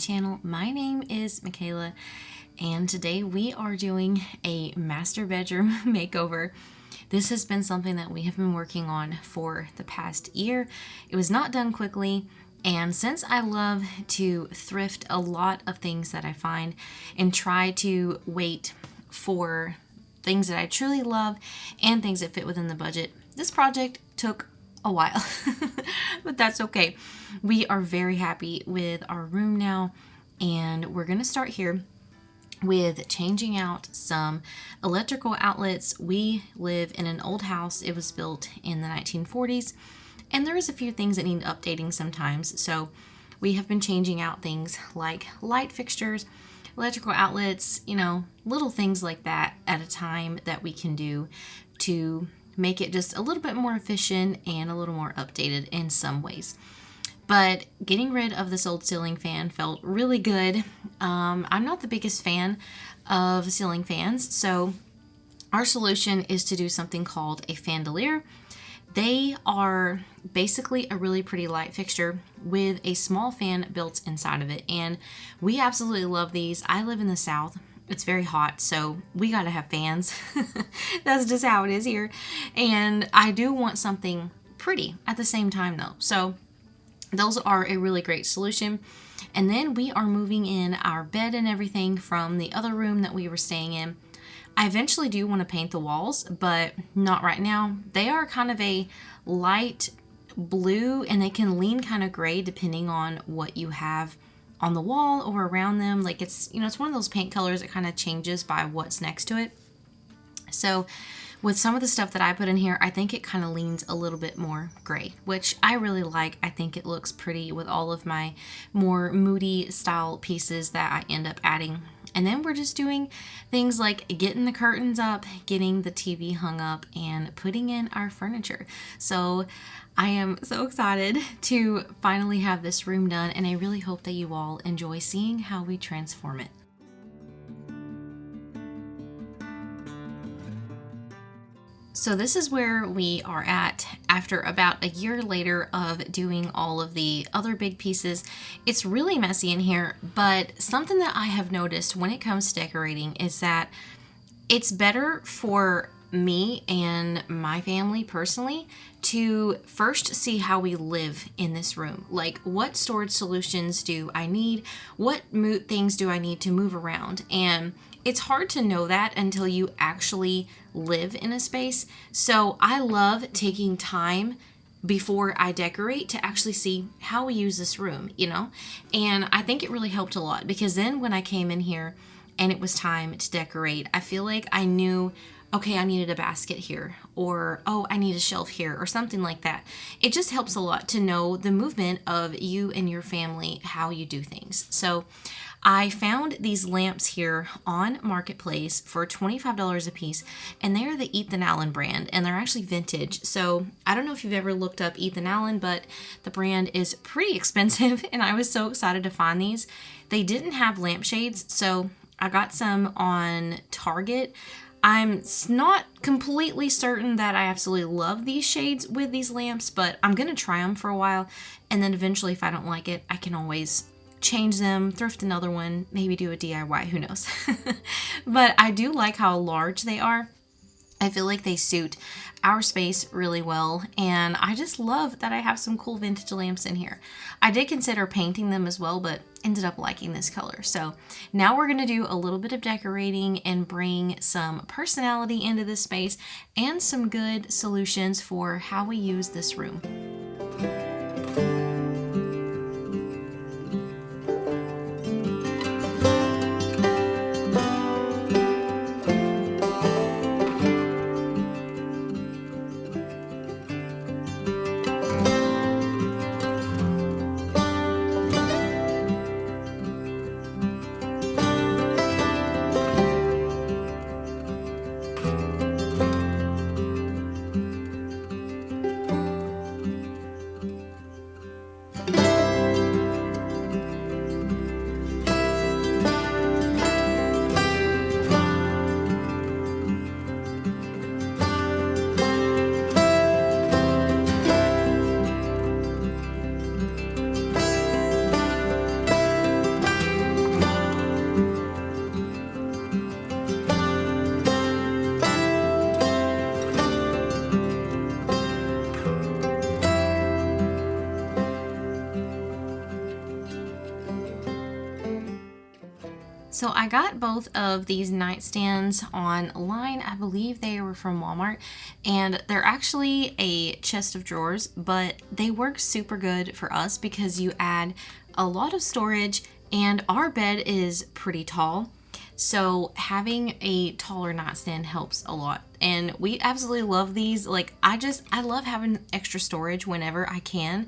channel. My name is Michaela, and today we are doing a master bedroom makeover. This has been something that we have been working on for the past year. It was not done quickly, and since I love to thrift a lot of things that I find and try to wait for things that I truly love and things that fit within the budget, this project took a while, but that's okay. We are very happy with our room now, and we're gonna start here with changing out some electrical outlets. We live in an old house. It was built in the 1940s, and there is a few things that need updating sometimes. So we have been changing out things like light fixtures, electrical outlets, little things like that at a time that we can do to make it just a little bit more efficient and a little more updated in some ways. But getting rid of this old ceiling fan felt really good. I'm not the biggest fan of ceiling fans, so our solution is to do something called a fandelier. They are basically a really pretty light fixture with a small fan built inside of it, and we absolutely love these. I live in the South. It's very hot, so we gotta have fans. That's just how it is here. And I do want something pretty at the same time though. So those are a really great solution. And then we are moving in our bed and everything from the other room that we were staying in. I eventually do want to paint the walls, but not right now. They are kind of a light blue, and they can lean kind of gray depending on what you have on the wall or around them. Like it's one of those paint colors that kind of changes by what's next to it. So with some of the stuff that I put in here, I think it kind of leans a little bit more gray, which I really like. I think it looks pretty with all of my more Moody style pieces that I end up adding. And then we're just doing things like getting the curtains up, getting the TV hung up, and putting in our furniture. So I am so excited to finally have this room done, and I really hope that you all enjoy seeing how we transform it. So this is where we are at after about a year later of doing all of the other big pieces. It's really messy in here, but something that I have noticed when it comes to decorating is that it's better for me and my family personally to first see how we live in this room. Like, what storage solutions do I need? What things do I need to move around? And it's hard to know that until you actually live in a space. So I love taking time before I decorate to actually see how we use this room, And I think it really helped a lot, because then when I came in here and it was time to decorate, I feel like I knew, okay, I needed a basket here, or, oh, I need a shelf here, or something like that. It just helps a lot to know the movement of you and your family, how you do things. So I found these lamps here on Marketplace for $25 a piece, and they're the Ethan Allen brand, and they're actually vintage. So I don't know if you've ever looked up Ethan Allen, but the brand is pretty expensive, and I was so excited to find these. They didn't have lampshades, so I got some on Target. I'm not completely certain that I absolutely love these shades with these lamps, but I'm going to try them for a while, and then eventually if I don't like it, I can always change them, thrift another one, maybe do a DIY, who knows. But I do like how large they are. I feel like they suit our space really well, and I just love that I have some cool vintage lamps in here. I did consider painting them as well, but ended up liking this color. So now we're going to do a little bit of decorating and bring some personality into this space and some good solutions for how we use this room. So I got both of these nightstands online. I believe they were from Walmart, and they're actually a chest of drawers, but they work super good for us because you add a lot of storage, and our bed is pretty tall. So having a taller nightstand helps a lot. And we absolutely love these. Like I love having extra storage whenever I can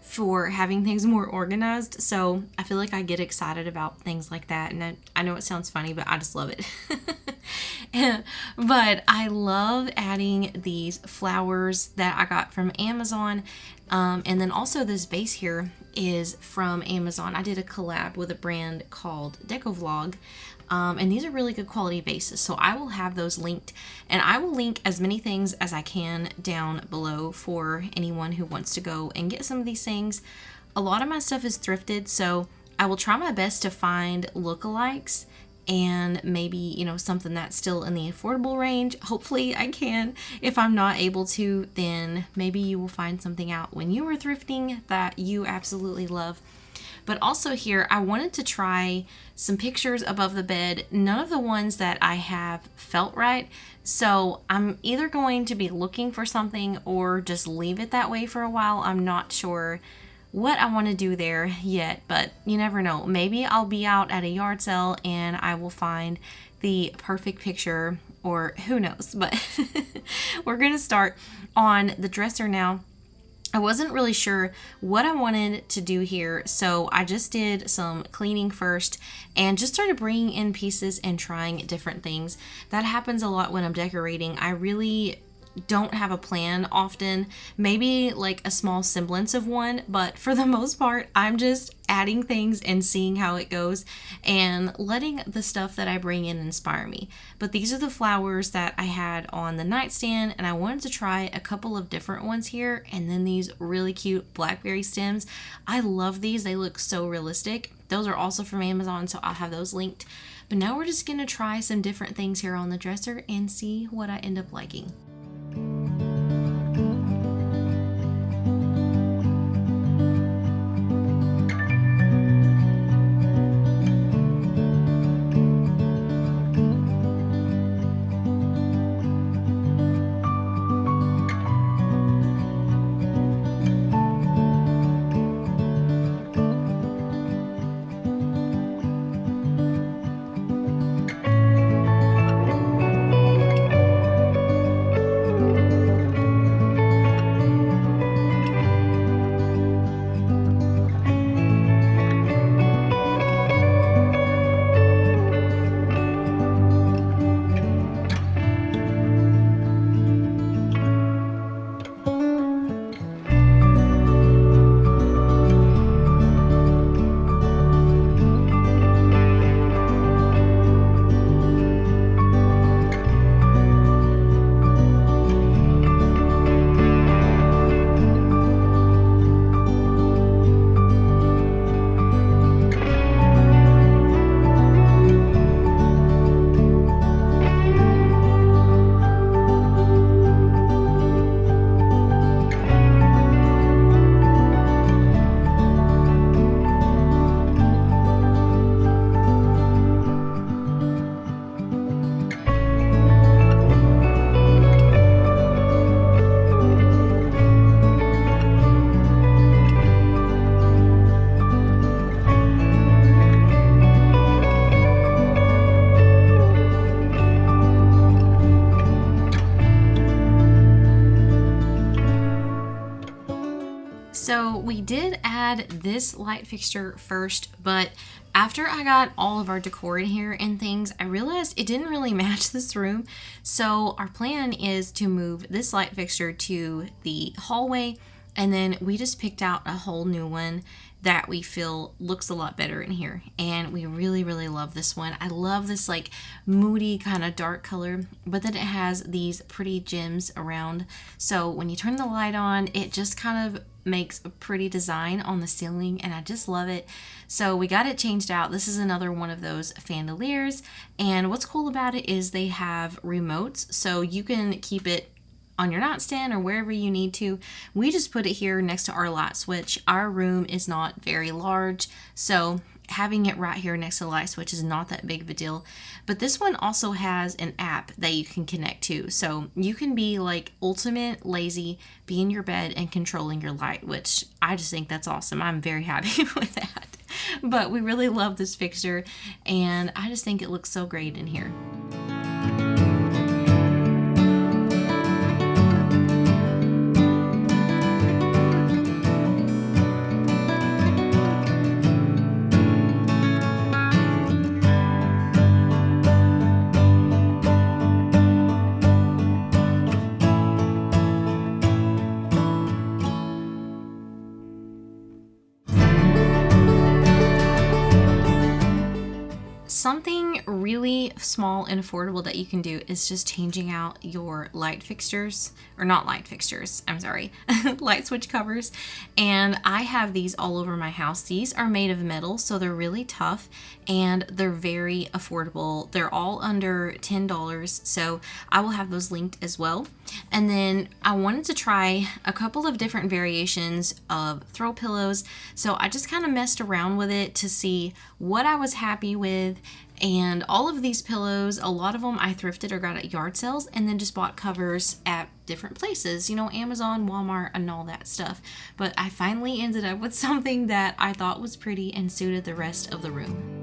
for having things more organized. So I feel like I get excited about things like that. And I know it sounds funny, but I just love it. But I love adding these flowers that I got from Amazon. And then also this vase here is from Amazon. I did a collab with a brand called Decor. And these are really good quality vases, so I will have those linked, and I will link as many things as I can down below for anyone who wants to go and get some of these things. A lot of my stuff is thrifted, so I will try my best to find lookalikes and maybe, you know, something that's still in the affordable range. Hopefully I can. If I'm not able to, then maybe you will find something out when you are thrifting that you absolutely love. But also here, I wanted to try some pictures above the bed. None of the ones that I have felt right. So I'm either going to be looking for something or just leave it that way for a while. I'm not sure what I want to do there yet, but you never know. Maybe I'll be out at a yard sale and I will find the perfect picture, or who knows. But we're going to start on the dresser now. I wasn't really sure what I wanted to do here, so I just did some cleaning first and just started bringing in pieces and trying different things. That happens a lot when I'm decorating. I really don't have a plan often, maybe like a small semblance of one, but for the most part, I'm just adding things and seeing how it goes and letting the stuff that I bring in inspire me. But these are the flowers that I had on the nightstand, and I wanted to try a couple of different ones here, and then these really cute blackberry stems. I love these. They look so realistic. Those are also from Amazon, so I'll have those linked. But now we're just going to try some different things here on the dresser and see what I end up liking. So we did add this light fixture first, but after I got all of our decor in here and things, I realized it didn't really match this room. So our plan is to move this light fixture to the hallway, and then we just picked out a whole new one that we feel looks a lot better in here. And we really, really love this one. I love this like moody kind of dark color, but then it has these pretty gems around. So when you turn the light on, it just kind of makes a pretty design on the ceiling, and I just love it. So we got it changed out. This is another one of those chandeliers, and what's cool about it is they have remotes, so you can keep it on your nightstand or wherever you need to. We just put it here next to our light switch. Our room is not very large, so having it right here next to the light switch is not that big of a deal. But this one also has an app that you can connect to. So you can be like ultimate lazy, be in your bed and controlling your light, which I just think that's awesome. I'm very happy with that. But we really love this fixture, and I just think it looks so great in here. Something really small and affordable that you can do is just changing out your light fixtures, or not light fixtures, I'm sorry, light switch covers. And I have these all over my house. These are made of metal, so they're really tough and they're very affordable. They're all under $10, so I will have those linked as well. And then I wanted to try a couple of different variations of throw pillows, so I just kind of messed around with it to see what I was happy with. And all of these pillows, a lot of them I thrifted or got at yard sales, and then just bought covers at different places, you know, Amazon, Walmart, and all that stuff. But I finally ended up with something that I thought was pretty and suited the rest of the room.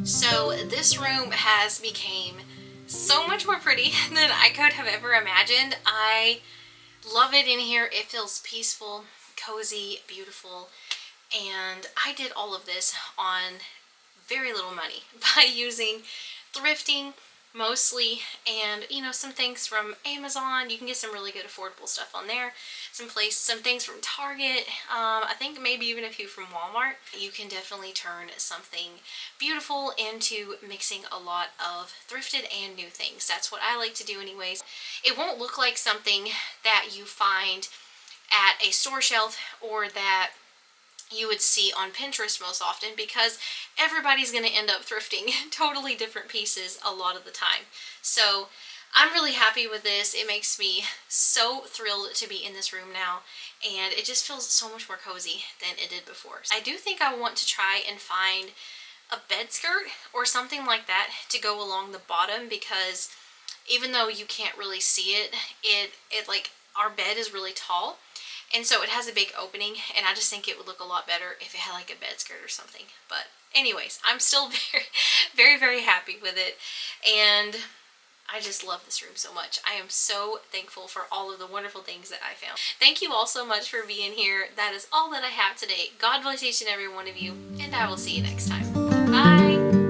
So this room has became so much more pretty than I could have ever imagined. I love it in here. It feels peaceful, cozy, beautiful. And I did all of this on very little money by using thrifting mostly, and you know, some things from Amazon. You can get some really good affordable stuff on there. Some things from Target. I think maybe even a few from Walmart. You can definitely turn something beautiful into mixing a lot of thrifted and new things. That's what I like to do anyways. It won't look like something that you find at a store shelf or that you would see on Pinterest most often, because everybody's going to end up thrifting totally different pieces a lot of the time. So I'm really happy with this. It makes me so thrilled to be in this room now, and it just feels so much more cozy than it did before. I do think I want to try and find a bed skirt or something like that to go along the bottom, because even though you can't really see it, it like, our bed is really tall, and so it has a big opening, and I just think it would look a lot better if it had like a bed skirt or something. But anyways, I'm still very happy with it, and I just love this room so much. I am so thankful for all of the wonderful things that I found. Thank you all so much for being here. That is all that I have today. God bless each and every one of you, and I will see you next time. Bye!